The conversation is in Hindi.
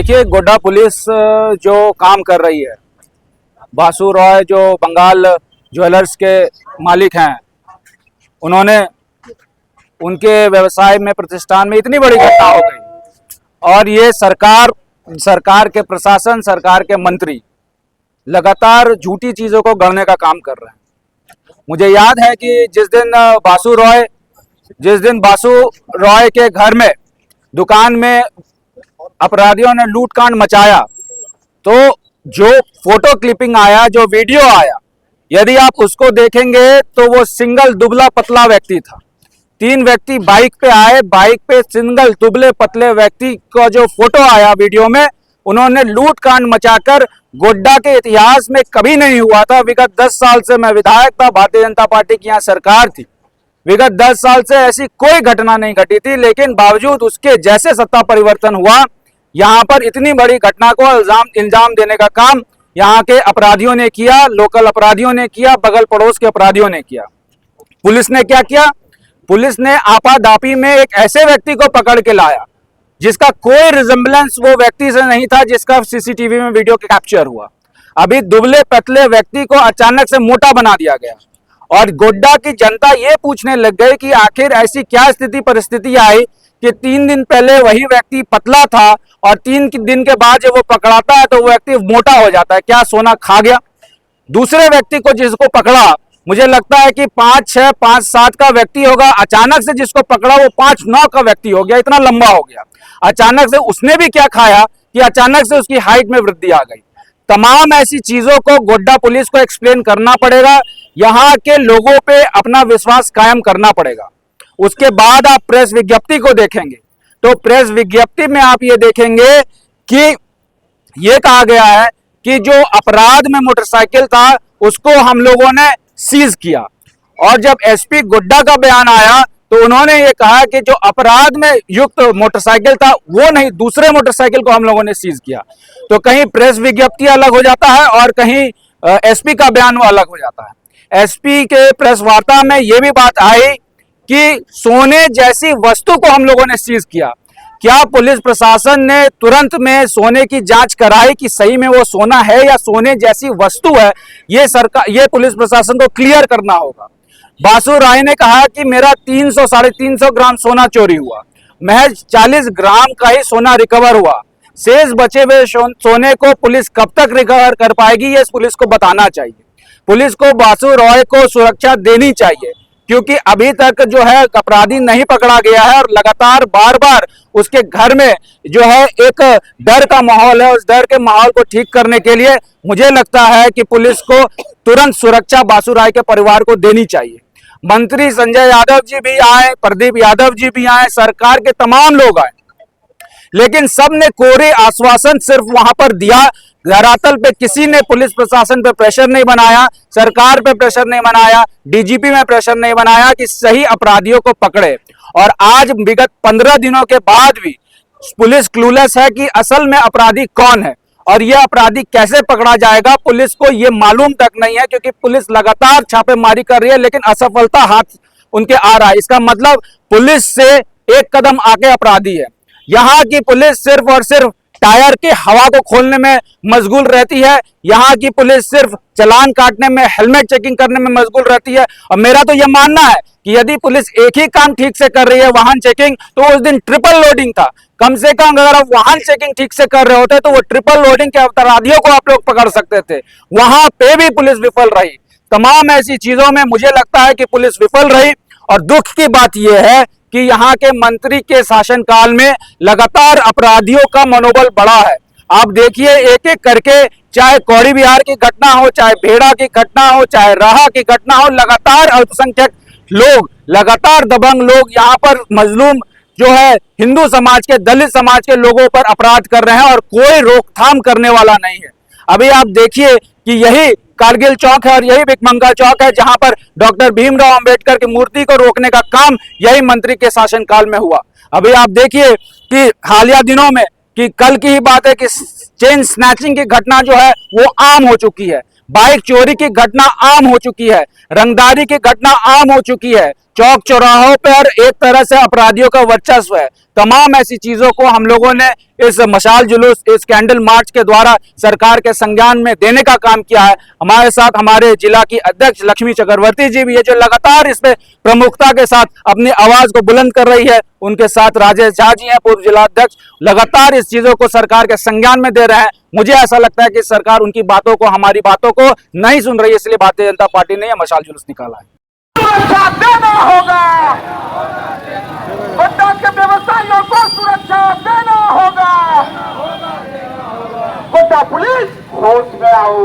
देखिए, गोड्डा पुलिस जो काम कर रही है, बासु रॉय जो बंगाल ज्वेलर्स के मालिक हैं, उन्होंने उनके व्यवसाय में प्रतिष्ठान में इतनी बड़ी घटना हो गई और ये सरकार के प्रशासन, सरकार के मंत्री लगातार झूठी चीज़ों को गढ़ने का काम कर रहे हैं। मुझे याद है कि जिस दिन बासु रॉय के घर में, दुकान में अपराधियों ने लूटकांड मचाया, तो जो फोटो क्लिपिंग आया, जो वीडियो आया, यदि आप उसको देखेंगे तो वो सिंगल दुबला पतला व्यक्ति था। 3 व्यक्ति बाइक पे आए, बाइक पे सिंगल दुबले पतले व्यक्ति का जो फोटो आया वीडियो में, उन्होंने लूटकांड मचाकर, गोड्डा के इतिहास में कभी नहीं हुआ था। विगत 10 साल से मैं विधायक था, भारतीय जनता पार्टी की यहाँ सरकार थी, विगत 10 साल से ऐसी कोई घटना नहीं घटी थी, लेकिन बावजूद उसके जैसे सत्ता परिवर्तन हुआ, यहाँ पर इतनी बड़ी घटना को इल्जाम देने का काम यहाँ के अपराधियों ने किया, लोकल अपराधियों ने किया, बगल पड़ोस के अपराधियों ने किया। पुलिस ने क्या किया? पुलिस ने आपादापी में एक ऐसे व्यक्ति को पकड़ के लाया जिसका कोई रिजेम्बलेंस वो व्यक्ति से नहीं था, जिसका सीसीटीवी में वीडियो कैप्चर हुआ। अभी दुबले पतले व्यक्ति को अचानक से मोटा बना दिया गया और गोड्डा की जनता ये पूछने लग गई कि आखिर ऐसी क्या स्थिति परिस्थिति आई कि 3 दिन पहले वही व्यक्ति पतला था और 3 दिन के बाद जब वो पकड़ाता है तो वो व्यक्ति मोटा हो जाता है। क्या सोना खा गया? दूसरे व्यक्ति को जिसको पकड़ा, मुझे लगता है कि 5-6, 5-7 का व्यक्ति होगा, अचानक से जिसको पकड़ा वो 5-9 का व्यक्ति हो गया, इतना लंबा हो गया। अचानक से उसने भी क्या खाया कि अचानक से उसकी हाइट में वृद्धि आ गई। तमाम ऐसी चीजों को गोड्डा पुलिस को एक्सप्लेन करना पड़ेगा, यहाँ के लोगों पे अपना विश्वास कायम करना पड़ेगा। उसके बाद आप प्रेस विज्ञप्ति को देखेंगे तो प्रेस विज्ञप्ति में आप ये देखेंगे कि ये कहा गया है कि जो अपराध में मोटरसाइकिल था उसको हम लोगों ने सीज किया, और जब एसपी गोड्डा का बयान आया तो उन्होंने ये कहा कि जो अपराध में युक्त मोटरसाइकिल था वो नहीं, दूसरे मोटरसाइकिल को हम लोगों ने सीज किया। तो कहीं प्रेस विज्ञप्ति अलग हो जाता है और कहीं एसपी का बयान अलग हो जाता है। एसपी के प्रेस वार्ता में ये भी बात आई कि सोने जैसी वस्तु को हम लोगों ने सीज किया। क्या पुलिस प्रशासन ने तुरंत में सोने की जांच कराई कि सही में वो सोना है या सोने जैसी वस्तु है? ये पुलिस प्रशासन को क्लियर करना होगा। बासु राय ने कहा कि मेरा 300-350 ग्राम सोना चोरी हुआ, महज 40 ग्राम का ही सोना रिकवर हुआ। शेष बचे हुए सोने को पुलिस कब तक रिकवर कर पाएगी, ये पुलिस को बताना चाहिए। पुलिस को बासु रॉय को सुरक्षा देनी चाहिए, क्योंकि अभी तक जो है अपराधी नहीं पकड़ा गया है और लगातार बार-बार उसके घर में जो है एक डर का माहौल है। उस डर के माहौल को ठीक करने के लिए मुझे लगता है कि पुलिस को तुरंत सुरक्षा बासु राय के परिवार को देनी चाहिए। मंत्री संजय यादव जी भी आए, प्रदीप यादव जी भी आए, सरकार के तमाम लोग आए, लेकिन सबने कोरे आश्वासन सिर्फ वहां पर दिया। धरातल पे किसी ने पुलिस प्रशासन पे प्रेशर नहीं बनाया, सरकार पे प्रेशर नहीं बनाया, डीजीपी में प्रेशर नहीं बनाया कि सही अपराधियों को पकड़े। और आज विगत 15 दिनों के बाद भी पुलिस क्लूलेस है कि असल में अपराधी कौन है और यह अपराधी कैसे पकड़ा जाएगा, पुलिस को यह मालूम तक नहीं है, क्योंकि पुलिस लगातार छापेमारी कर रही है लेकिन असफलता हाथ उनके आ रहा है। इसका मतलब पुलिस से एक कदम आगे अपराधी है। यहाँ की पुलिस सिर्फ और सिर्फ टायर के हवा को खोलने में मशगूल रहती है। यहाँ की पुलिस सिर्फ चालान काटने में, हेलमेट चेकिंग करने में मशगूल रहती है। और मेरा तो यह मानना है कि यदि पुलिस एक ही काम ठीक से कर रही है, वाहन चेकिंग, तो उस दिन ट्रिपल लोडिंग था। कम से कम अगर आप वाहन चेकिंग ठीक से कर रहे होते तो वो ट्रिपल लोडिंग के अपराधियों को आप लोग पकड़ सकते थे। वहां पे भी पुलिस विफल रही। तमाम ऐसी चीजों में मुझे लगता है कि पुलिस विफल रही। और दुख की बात यह है कि यहाँ के मंत्री के शासनकाल में लगातार अपराधियों का मनोबल बढ़ा है। आप देखिए, एक एक करके, चाहे कौड़ी विहार की घटना हो, चाहे भेड़ा की घटना हो, चाहे राहा की घटना हो, लगातार अल्पसंख्यक लोग, लगातार दबंग लोग यहाँ पर मजलूम जो है हिंदू समाज के, दलित समाज के लोगों पर अपराध कर रहे हैं और कोई रोकथाम करने वाला नहीं है। अभी आप देखिए कि यही कारगिल चौक है और यही भिकमंगा चौक है जहां पर डॉक्टर भीमराव अंबेडकर की मूर्ति को रोकने का काम यही मंत्री के शासनकाल में हुआ। अभी आप देखिए कि हालिया दिनों में, कि कल की ही बात है कि चेन स्नैचिंग की घटना जो है वो आम हो चुकी है, बाइक चोरी की घटना आम हो चुकी है, रंगदारी की घटना आम हो चुकी है। चौक चौराहों पर एक तरह से अपराधियों का वर्चस्व है। तमाम ऐसी चीजों को हम लोगों ने इस मशाल जुलूस, इस कैंडल मार्च के द्वारा सरकार के संज्ञान में देने का काम किया है। हमारे साथ हमारे जिला की अध्यक्ष लक्ष्मी चक्रवर्ती जी भी है, जो लगातार इस पे प्रमुखता के साथ अपनी आवाज को बुलंद कर रही है। उनके साथ राजेश झा जी हैं, पूर्व जिला अध्यक्ष, लगातार इस चीजों को सरकार के संज्ञान में दे रहे हैं। मुझे ऐसा लगता है कि सरकार उनकी बातों को, हमारी बातों को नहीं सुन रही है, इसलिए भारतीय जनता पार्टी ने यह मशाल जुलूस निकाला है। सुरक्षा देना होगा, गोड्डा के व्यवसायियों को सुरक्षा देना होगा। गोड्डा पुलिस होश में आओ।